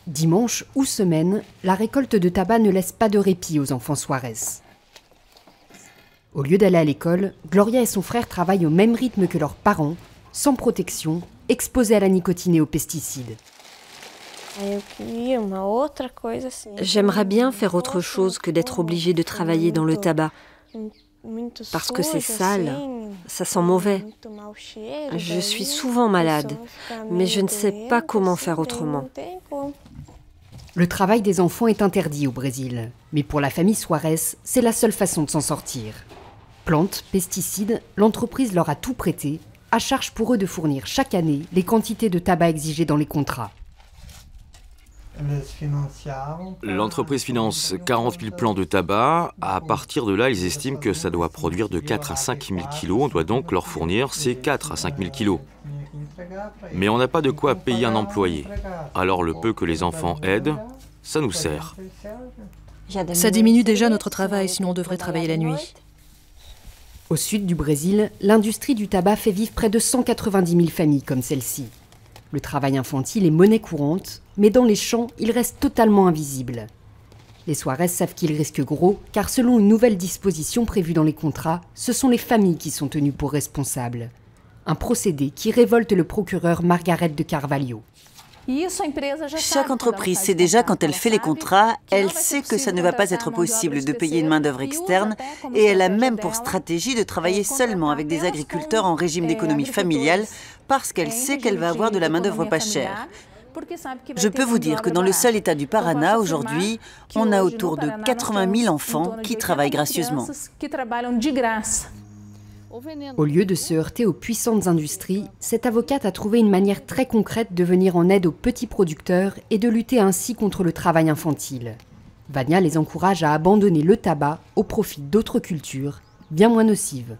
Dimanche ou semaine, la récolte de tabac ne laisse pas de répit aux enfants Suárez. Au lieu d'aller à l'école, Gloria et son frère travaillent au même rythme que leurs parents, sans protection, exposés à la nicotine et aux pesticides. J'aimerais bien faire autre chose que d'être obligée de travailler dans le tabac. Parce que c'est sale, ça sent mauvais. Je suis souvent malade, mais je ne sais pas comment faire autrement. Le travail des enfants est interdit au Brésil, mais pour la famille Suárez, c'est la seule façon de s'en sortir. Plantes, pesticides, l'entreprise leur a tout prêté, à charge pour eux de fournir chaque année les quantités de tabac exigées dans les contrats. L'entreprise finance 40 000 plants de tabac. À partir de là, ils estiment que ça doit produire de 4 à 5 000 kilos. On doit donc leur fournir ces 4 à 5 000 kilos. Mais on n'a pas de quoi payer un employé. Alors le peu que les enfants aident, ça nous sert. Ça diminue déjà notre travail, sinon on devrait travailler la nuit. Au sud du Brésil, l'industrie du tabac fait vivre près de 190 000 familles comme celle-ci. Le travail infantile est monnaie courante, mais dans les champs, il reste totalement invisible. Les Suárez savent qu'ils risquent gros, car selon une nouvelle disposition prévue dans les contrats, ce sont les familles qui sont tenues pour responsables. Un procédé qui révolte le procureur Margaret de Carvalho. Chaque entreprise sait déjà quand elle fait les contrats, elle sait que ça ne va pas être possible de payer une main-d'œuvre externe et elle a même pour stratégie de travailler seulement avec des agriculteurs en régime d'économie familiale parce qu'elle sait qu'elle va avoir de la main-d'œuvre pas chère. Je peux vous dire que dans le seul état du Paraná, aujourd'hui, on a autour de 80 000 enfants qui travaillent gracieusement. Au lieu de se heurter aux puissantes industries, cette avocate a trouvé une manière très concrète de venir en aide aux petits producteurs et de lutter ainsi contre le travail infantile. Vania les encourage à abandonner le tabac au profit d'autres cultures, bien moins nocives.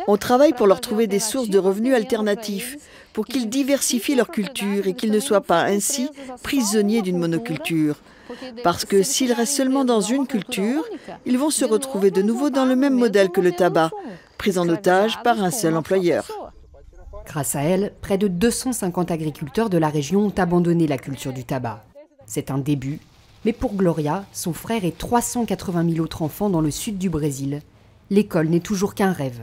On travaille pour leur trouver des sources de revenus alternatifs, pour qu'ils diversifient leur culture et qu'ils ne soient pas ainsi prisonniers d'une monoculture. Parce que s'ils restent seulement dans une culture, ils vont se retrouver de nouveau dans le même modèle que le tabac, pris en otage par un seul employeur. Grâce à elle, près de 250 agriculteurs de la région ont abandonné la culture du tabac. C'est un début, mais pour Gloria, son frère et 380 000 autres enfants dans le sud du Brésil, l'école n'est toujours qu'un rêve.